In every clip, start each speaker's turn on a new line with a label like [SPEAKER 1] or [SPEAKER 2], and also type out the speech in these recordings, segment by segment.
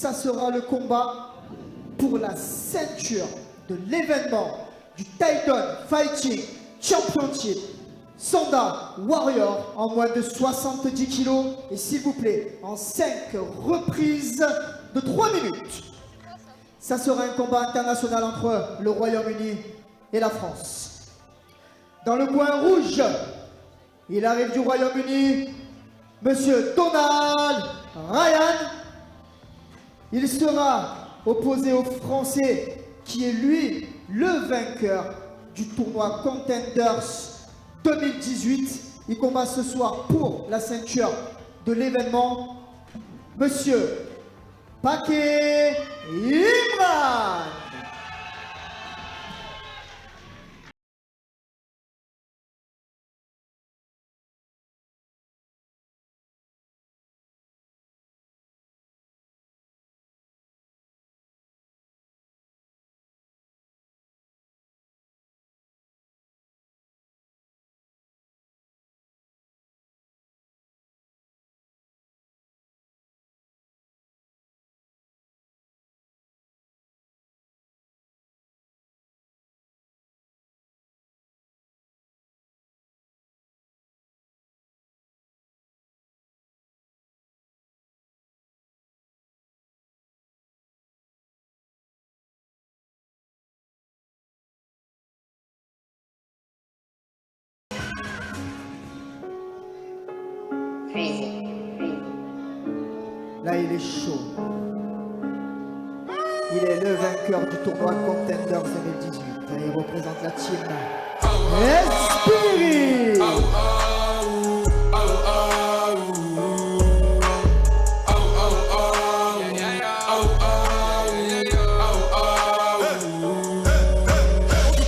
[SPEAKER 1] ça sera le combat pour la ceinture de l'événement du Titan Fighting Championship Sanda Warrior en moins de 70 kilos et s'il vous plaît en 5 reprises de 3 minutes. Ça sera un combat international entre le Royaume-Uni et la France. Dans le coin rouge, il arrive du Royaume-Uni, Monsieur Donald Ryan. Il sera opposé au Français qui est lui le vainqueur du tournoi Contenders 2018. Il combat ce soir pour la ceinture de l'événement, Monsieur Paquet Imran. Là, il est chaud. Il est le vainqueur du tournoi Contenders 2018. Il représente la team Spirit.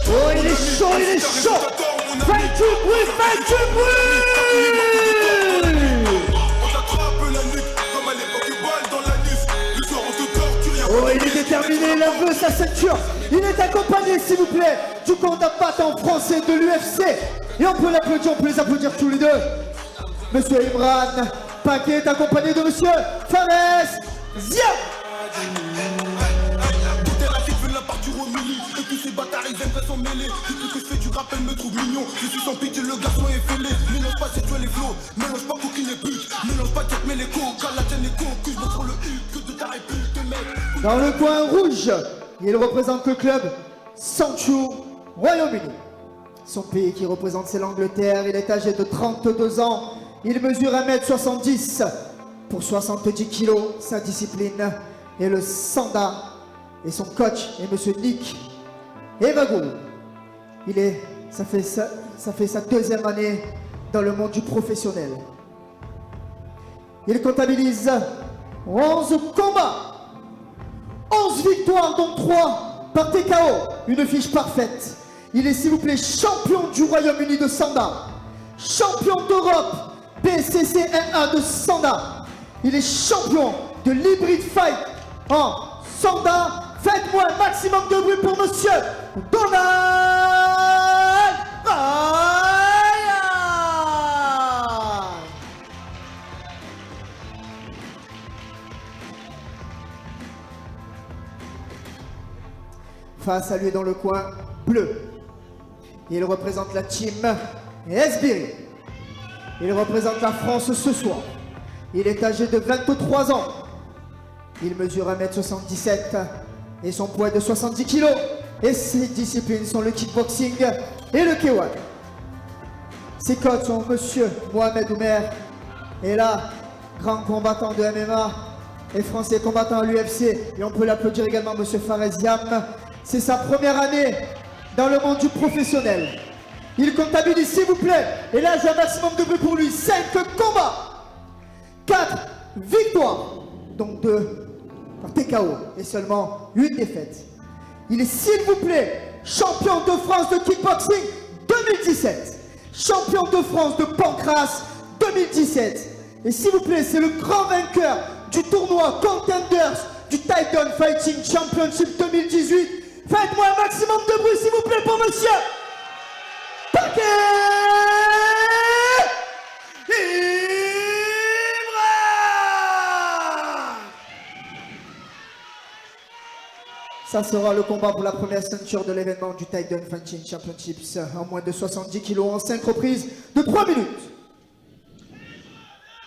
[SPEAKER 1] Oh, il est chaud, il est chaud. Faites du bruit, faites du bruit. Oh, il est déterminé, il veut sa ceinture. Il est accompagné, s'il vous plaît, du combattant français de l'UFC. Et on peut l'applaudir, on peut les applaudir tous les deux. Monsieur Imran Paquet est accompagné de Monsieur Fares Ziam.
[SPEAKER 2] Tout est la fille veut la partir au milieu. Et tous ces bâtards ils aimeraient s'en mêler. Depuis que je fais du rap elle me trouve mignon. Je suis sans pitié, le garçon est fêlé. Mélange pas c'est toi les flots. Mélange pas coquine et pute. Mélange pas qu'elle met les coca. La tienne est con. Que je montre le U. Que de ta répulte mec.
[SPEAKER 1] Dans le coin rouge, il représente le club Sancho Royaume-Uni. Son pays qui représente c'est l'Angleterre. Il est âgé de 32 ans. Il mesure 1m70 pour 70 kg. Sa discipline est le Sanda. Et son coach est Monsieur Nick Evago. Ça fait sa deuxième année dans le monde du professionnel. Il comptabilise 11 combats. 11 victoires, dont 3 par TKO. Une fiche parfaite. Il est, s'il vous plaît, champion du Royaume-Uni de Sanda. Champion d'Europe BCCNA de Sanda. Il est champion de l'Hybrid Fight en Sanda. Faites-moi un maximum de bruit pour Monsieur Donald Ryan. Face à lui dans le coin bleu, il représente la team Esbiri. Il représente la France ce soir. Il est âgé de 23 ans. Il mesure 1m77 et son poids est de 70 kg. Et ses disciplines sont le kickboxing et le K1. Ses coachs sont Monsieur Mohamed Oumer et là, grand combattant de MMA et français combattant à l'UFC. Et on peut l'applaudir également Monsieur Fares Ziam. C'est sa première année dans le monde du professionnel. Il comptabilise, s'il vous plaît, et là j'ai un maximum de bruit pour lui, 5 combats, 4 victoires, donc 2 par TKO et seulement 8 défaites. Il est, s'il vous plaît, champion de France de kickboxing 2017, champion de France de pancrace 2017. Et s'il vous plaît, c'est le grand vainqueur du tournoi Contenders du Titan Fighting Championship 2018. Faites-moi un maximum de bruit, s'il vous plaît, pour Monsieur Paquet Imran. Ça sera le combat pour la première ceinture de l'événement du Titan Fighting Championships en moins de 70 kilos en 5 reprises de 3 minutes.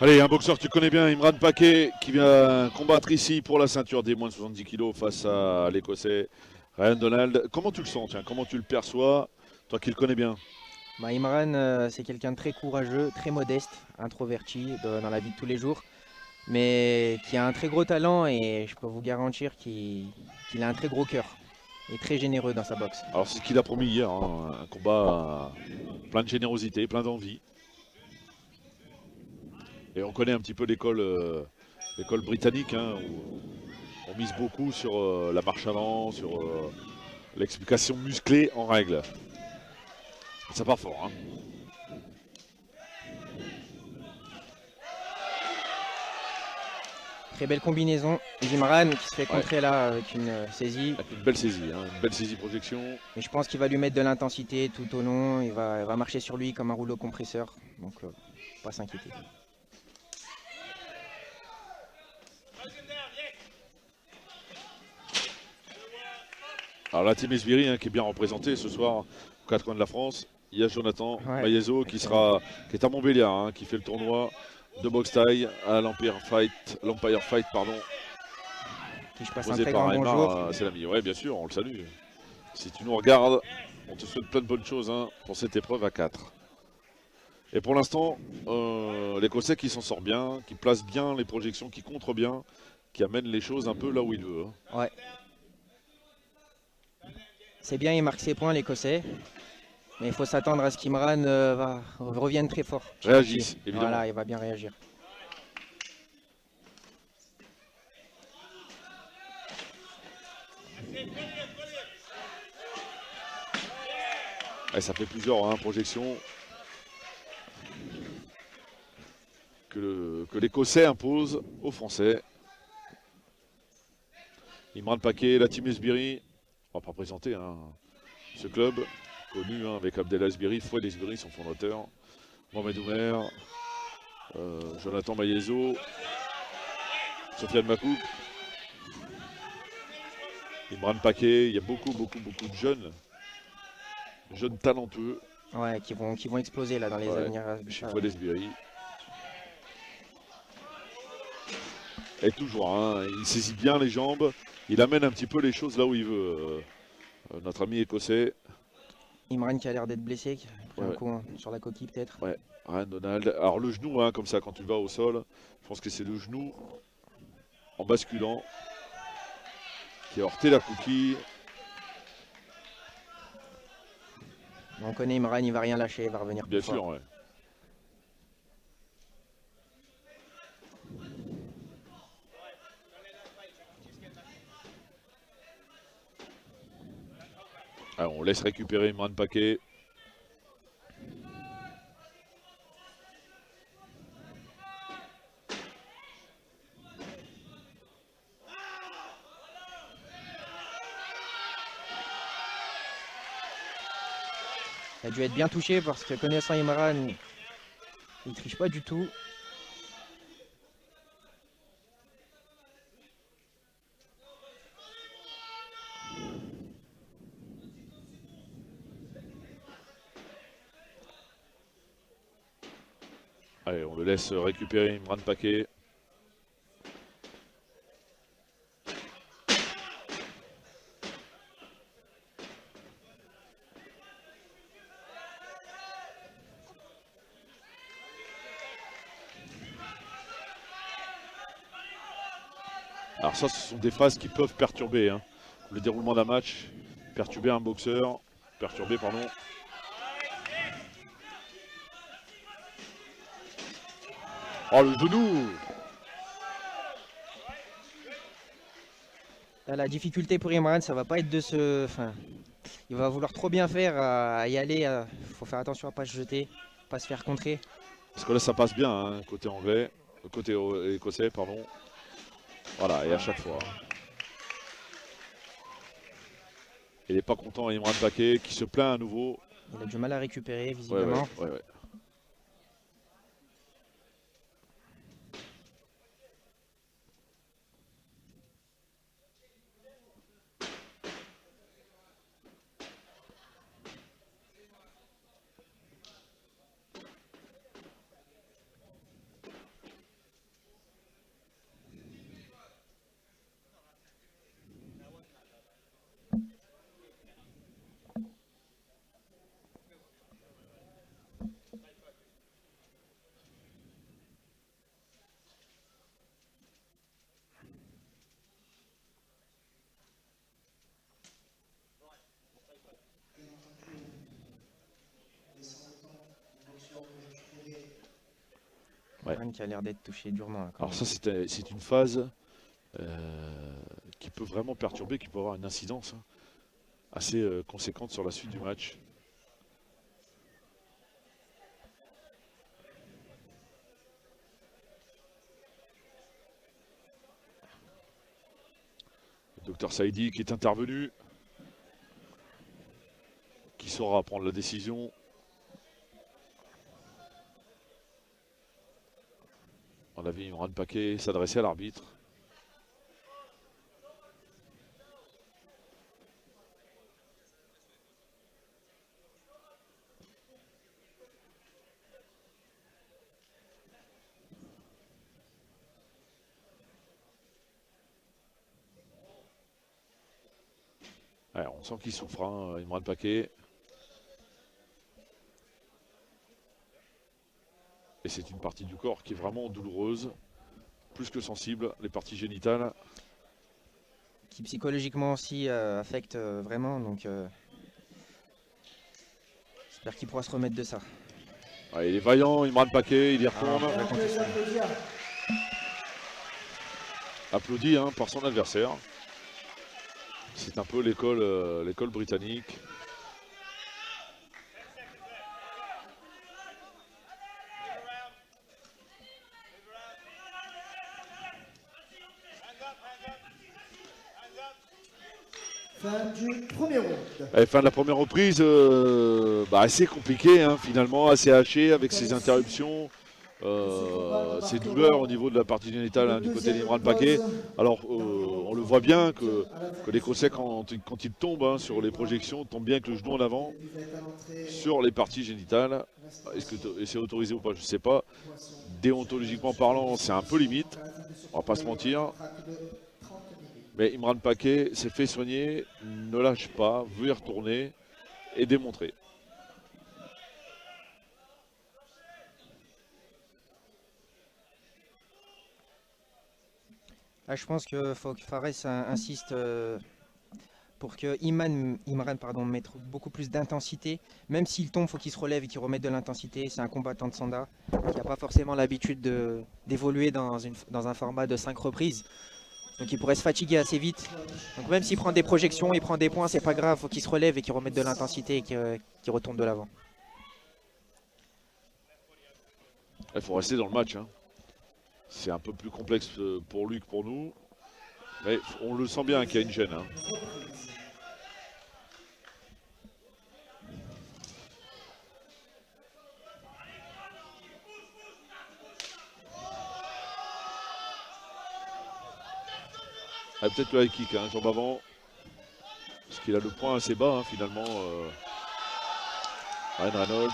[SPEAKER 3] Allez, un boxeur que tu connais bien, Imran Paquet, qui vient combattre ici pour la ceinture des moins de 70 kilos face à l'Écossais Ryan Donald. Comment tu le sens, tiens, comment tu le perçois, toi qui le connais bien?
[SPEAKER 4] Bah, Imran, c'est quelqu'un de très courageux, très modeste, introverti dans la vie de tous les jours, mais qui a un très gros talent et je peux vous garantir qu'il a un très gros cœur et très généreux dans sa boxe.
[SPEAKER 3] Alors c'est ce qu'il a promis hier, hein, un combat plein de générosité, plein d'envie. Et on connaît un petit peu l'école britannique, hein, où on mise beaucoup sur la marche avant, sur l'explication musclée en règle. Ça part fort, hein.
[SPEAKER 4] Très belle combinaison. Imran qui se fait contrer là avec une saisie.
[SPEAKER 3] Avec une belle saisie, hein, une belle saisie projection.
[SPEAKER 4] Et je pense qu'il va lui mettre de l'intensité tout au long. Il va marcher sur lui comme un rouleau compresseur. Donc, pas s'inquiéter.
[SPEAKER 3] Alors la team Esbiri, hein, qui est bien représentée ce soir aux quatre coins de la France. Il y a Jonathan Maiezo qui est à Montbéliard, hein, qui fait le tournoi de boxe thaï à l'Empire Fight, pardon.
[SPEAKER 4] Qui je passe un très grand bonjour.
[SPEAKER 3] C'est l'ami, ouais bien sûr, on le salue. Si tu nous regardes, on te souhaite plein de bonnes choses, hein, pour cette épreuve à 4. Et pour l'instant, l'Écossais qui s'en sort bien, qui place bien les projections, qui contre bien, qui amène les choses un peu là où il veut. Hein.
[SPEAKER 4] Ouais. C'est bien, il marque ses points, l'Écossais. Mais il faut s'attendre à ce qu'Imran revienne très fort.
[SPEAKER 3] Réagisse, évidemment.
[SPEAKER 4] Voilà, il va bien réagir.
[SPEAKER 3] Et ça fait plusieurs projections que l'Écossais impose aux Français. Imran Paquet, la team Esbiri, on va pas présenter ce club connu, hein, avec Abdel Esbiri, Fouad Esbiri, son fondateur, Mohamed Oumer, Jonathan Maiezo, Sofiane Makouk, Imran Paquet. Il y a beaucoup de jeunes talentueux.
[SPEAKER 4] Ouais, qui vont exploser là dans les années.
[SPEAKER 3] Chez Fouad Esbiri. Et toujours, hein, il saisit bien les jambes, il amène un petit peu les choses là où il veut. Notre ami écossais.
[SPEAKER 4] Imran qui a l'air d'être blessé, qui a pris un coup sur la coquille peut-être.
[SPEAKER 3] Ouais, Ryan Donald. Alors le genou, hein, comme ça, quand tu vas au sol, je pense que c'est le genou en basculant qui a heurté la coquille.
[SPEAKER 4] On connaît Imran, il va rien lâcher, il va revenir plus fort.
[SPEAKER 3] Bien sûr, ouais. Alors, on laisse récupérer Imran Paquet.
[SPEAKER 4] Il a dû être bien touché parce que connaissant Imran, il triche pas du tout.
[SPEAKER 3] Allez, on le laisse récupérer Imran Paquet. Alors ça, ce sont des phases qui peuvent perturber, hein, le déroulement d'un match, perturber un boxeur, pardon. Oh, le genou!
[SPEAKER 4] Là, la difficulté pour Imran, ça va pas être de se... Enfin, il va vouloir trop bien faire à y aller. Faut faire attention à pas se jeter, pas se faire contrer.
[SPEAKER 3] Parce que là, ça passe bien, hein, côté anglais, côté écossais, pardon. Voilà, et à chaque fois. Il n'est pas content, Imran Paquet, qui se plaint à nouveau.
[SPEAKER 4] Il a du mal à récupérer, visiblement.
[SPEAKER 3] Ouais. Ouais.
[SPEAKER 4] Imran qui a l'air d'être touché durement là, quand
[SPEAKER 3] Alors
[SPEAKER 4] même.
[SPEAKER 3] ça, c'est une phase qui peut vraiment perturber, qui peut avoir une incidence assez conséquente sur la suite du match. Le docteur Saïdi qui est intervenu, qui saura prendre la décision. On a vu Imran Paquet s'adresser à l'arbitre. Ouais, on sent qu'il souffre, hein, Imran Paquet. Et c'est une partie du corps qui est vraiment douloureuse, plus que sensible, les parties génitales.
[SPEAKER 4] Qui psychologiquement aussi affecte vraiment, donc j'espère qu'il pourra se remettre de ça.
[SPEAKER 3] Ouais, il est vaillant, Imran Paquet, il y retourne.
[SPEAKER 4] Ah, ouais, compter sur lui.
[SPEAKER 3] Applaudi par son adversaire. C'est un peu l'école britannique.
[SPEAKER 1] Fin du premier round.
[SPEAKER 3] Et fin de la première reprise, assez compliqué finalement, assez haché avec ses interruptions, ses douleurs au niveau de la partie génitale du côté d'Imran Paquet. Alors on le voit bien que l'Écossais quand il tombe sur les projections, tombe bien avec le genou en avant sur les parties génitales. Est-ce que c'est autorisé ou pas, je ne sais pas. Déontologiquement parlant, c'est un peu limite, on va pas se mentir. Mais Imran Paquet s'est fait soigner, ne lâche pas, veut y retourner et démontrer.
[SPEAKER 4] Là, je pense qu'il faut que Fares insiste pour que Imran mette beaucoup plus d'intensité. Même s'il tombe, il faut qu'il se relève et qu'il remette de l'intensité. C'est un combattant de Sanda qui n'a pas forcément l'habitude d'évoluer dans un format de 5 reprises. Donc il pourrait se fatiguer assez vite. Donc même s'il prend des projections, il prend des points, c'est pas grave. Il faut qu'il se relève et qu'il remette de l'intensité et qu'il retourne de l'avant.
[SPEAKER 3] Il faut rester dans le match. C'est un peu plus complexe pour lui que pour nous. Mais on le sent bien qu'il y a une gêne. Peut-être le high kick, jambe avant. Parce qu'il a le point assez bas finalement. Ryan Reynolds.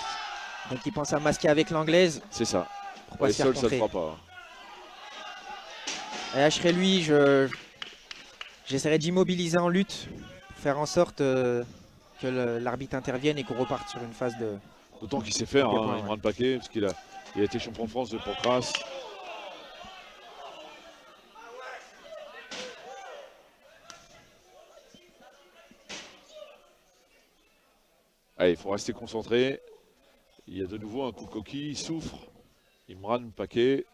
[SPEAKER 4] Donc il pense à masquer avec l'anglaise.
[SPEAKER 3] C'est ça.
[SPEAKER 4] Pour pas se faire
[SPEAKER 3] seul, ça ne
[SPEAKER 4] contrer.
[SPEAKER 3] fera pas.
[SPEAKER 4] Et là, je serais lui, j'essaierais d'immobiliser en lutte, pour faire en sorte que l'arbitre intervienne et qu'on reparte sur une phase de...
[SPEAKER 3] D'autant qu'il sait faire,
[SPEAKER 4] points,
[SPEAKER 3] Imran Paquet, parce qu'il a été champion de France de Pancras. Allez, il faut rester concentré. Il y a de nouveau un coup de coquille, il souffre. Imran Paquet,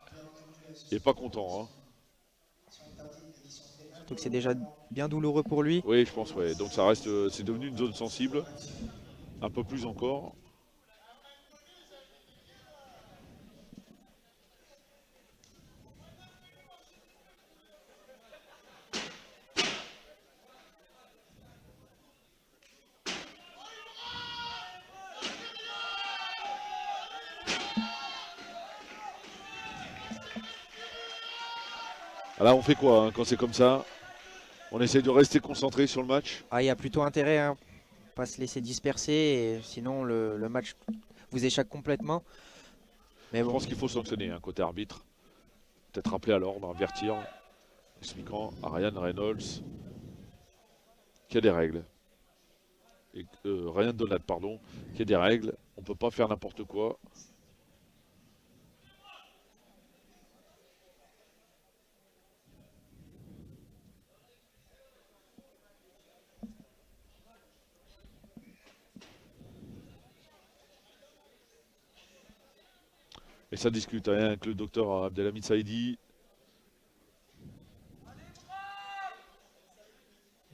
[SPEAKER 3] il n'est pas content.
[SPEAKER 4] Surtout que c'est déjà bien douloureux pour lui.
[SPEAKER 3] Oui, je pense, ouais. Donc ça reste, c'est devenu une zone sensible. Un peu plus encore. Là, on fait quoi quand c'est comme ça? On essaie de rester concentré sur le match.
[SPEAKER 4] Ah, il y a plutôt intérêt, pas se laisser disperser, et sinon le match vous échappe complètement. Mais
[SPEAKER 3] Je
[SPEAKER 4] bon,
[SPEAKER 3] pense qu'il faut sanctionner côté arbitre. Peut-être rappeler à l'ordre, avertir, expliquant à Ryan Reynolds qu'il y a des règles. Et Ryan Donat, pardon, qu'il y a des règles. On ne peut pas faire n'importe quoi. Et Et ça discute hein, avec le docteur Abdelhamid Saïdi.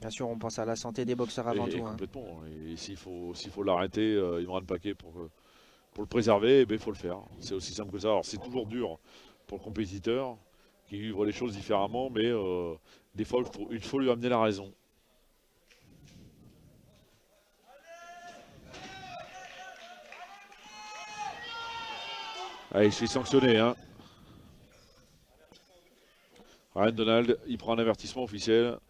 [SPEAKER 4] Bien sûr, on pense à la santé des boxeurs avant tout. Hein.
[SPEAKER 3] Complètement. Et s'il faut l'arrêter, Imran Paquet, pour le préserver, eh ben, il faut le faire. C'est aussi simple que ça. Alors c'est toujours dur pour le compétiteur qui vivre les choses différemment, mais des fois il faut lui amener la raison. Allez, il se fait sanctionner. Hein. Ryan Donald, il prend un avertissement officiel.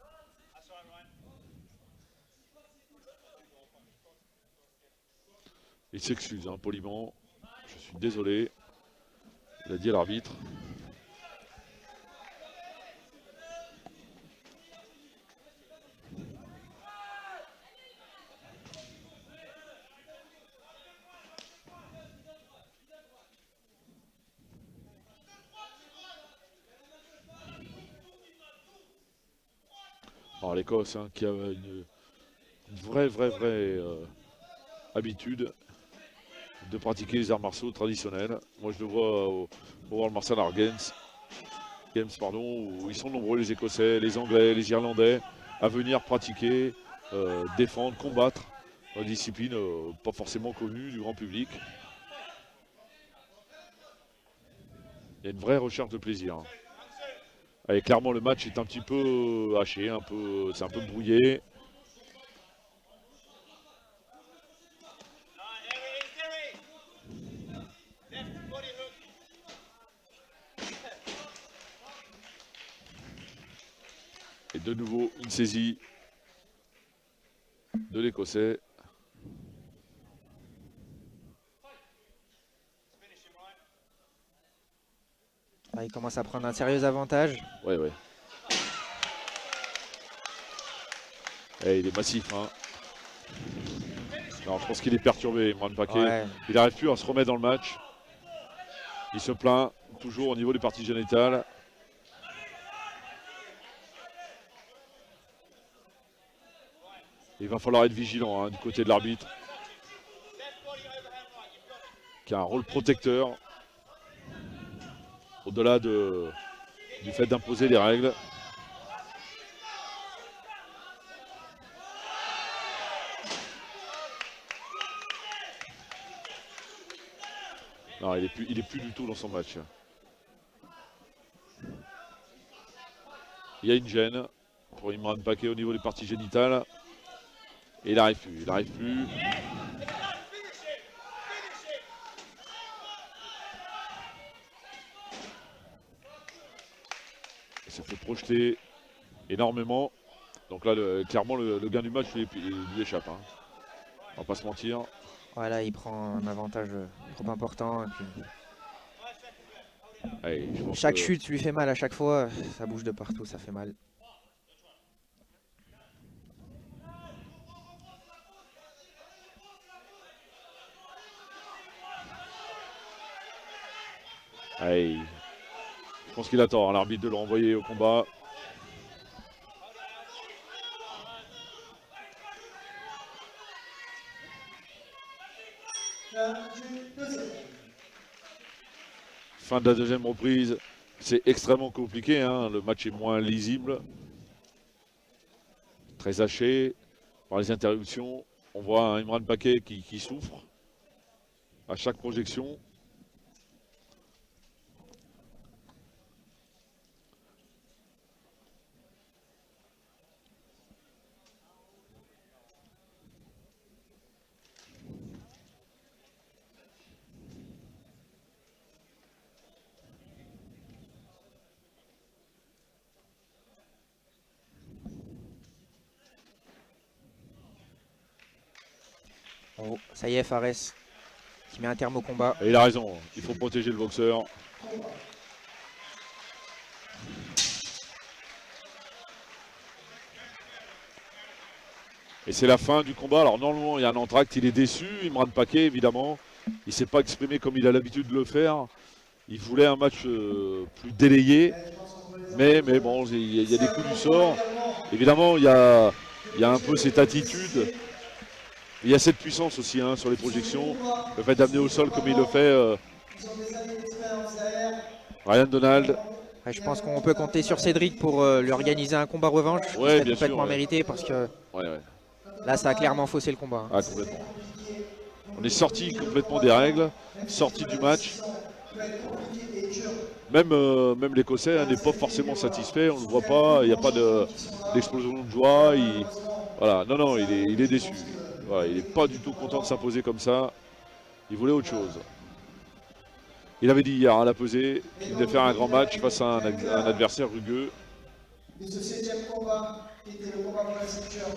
[SPEAKER 3] Il s'excuse hein, poliment. Je suis désolé. Il a dit à l'arbitre. Alors l'Écosse hein, qui a une vraie habitude de pratiquer les arts martiaux traditionnels. Moi je le vois au World Martial Arts Games, où ils sont nombreux les Écossais, les Anglais, les Irlandais à venir pratiquer, défendre, combattre une discipline pas forcément connue du grand public. Il y a une vraie recherche de plaisir. Allez, clairement le match est un petit peu haché, c'est un peu brouillé. Et de nouveau une saisie de l'Écossais.
[SPEAKER 4] Là, il commence à prendre un sérieux avantage.
[SPEAKER 3] Ouais. Et il est massif. Hein. Non, je pense qu'il est perturbé, Imran Paquet.
[SPEAKER 4] Ouais.
[SPEAKER 3] Il n'arrive plus à se remettre dans le match. Il se plaint toujours au niveau des parties génitales. Il va falloir être vigilant hein, du côté de l'arbitre, qui a un rôle protecteur au-delà du fait d'imposer les règles. Non, il est plus du tout dans son match. Il y a une gêne pour Imran Paquet au niveau des parties génitales. Et il n'arrive plus. Il se fait projeter énormément. Donc là, clairement, le gain du match lui échappe. Hein. On va pas se mentir.
[SPEAKER 4] Voilà, il prend un avantage trop important. Et puis...
[SPEAKER 3] Allez,
[SPEAKER 4] chaque chute lui fait mal à chaque fois. Ça bouge de partout, ça fait mal.
[SPEAKER 3] Allez. Je pense qu'il attend l'arbitre de le renvoyer au combat. Fin de la deuxième reprise. C'est extrêmement compliqué. Hein. Le match est moins lisible. Très haché par les interruptions. On voit un Imran Paquet qui souffre à chaque projection.
[SPEAKER 4] Oh, ça y est, Fares qui met un terme au combat.
[SPEAKER 3] Et il a raison, il faut protéger le boxeur. Et c'est la fin du combat. Alors normalement il y a un entracte, il est déçu, Imran Paquet évidemment. Il ne s'est pas exprimé comme il a l'habitude de le faire. Il voulait un match plus délayé. Mais bon, il y a des coups du sort. Évidemment, il y a un peu cette attitude. Il y a cette puissance aussi hein, sur les projections. Le fait d'amener au sol comme il le fait
[SPEAKER 1] Ils ont des années d'expérience derrière.
[SPEAKER 3] Ryan Donald.
[SPEAKER 4] Ouais, je pense qu'on peut compter sur Cédric pour lui organiser un combat revanche.
[SPEAKER 3] Ouais,
[SPEAKER 4] C'est
[SPEAKER 3] bien
[SPEAKER 4] complètement
[SPEAKER 3] sûr, ouais.
[SPEAKER 4] mérité parce que
[SPEAKER 3] Ouais, ouais.
[SPEAKER 4] là, ça a clairement faussé le combat.
[SPEAKER 3] Ah, complètement. On est sorti complètement des règles, sorti du match. Même l'Écossais n'est pas forcément satisfait, on ne le voit pas, il n'y a pas d'explosion de joie. Voilà, non, il est déçu. Voilà, il n'est pas du tout content de s'imposer comme ça. Il voulait autre chose. Il avait dit hier à la pesée qu'il devait faire un grand match face à un adversaire rugueux.
[SPEAKER 1] Et ce 7e combat, qui était le combat pour la ceinture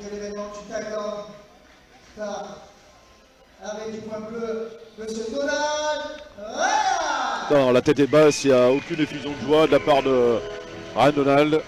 [SPEAKER 1] de l'événement du Tagor, par arrêt du point bleu, Monsieur Donald. Voilà.
[SPEAKER 3] Non, la tête est basse, il n'y a aucune effusion de joie de la part de Ryan Donald.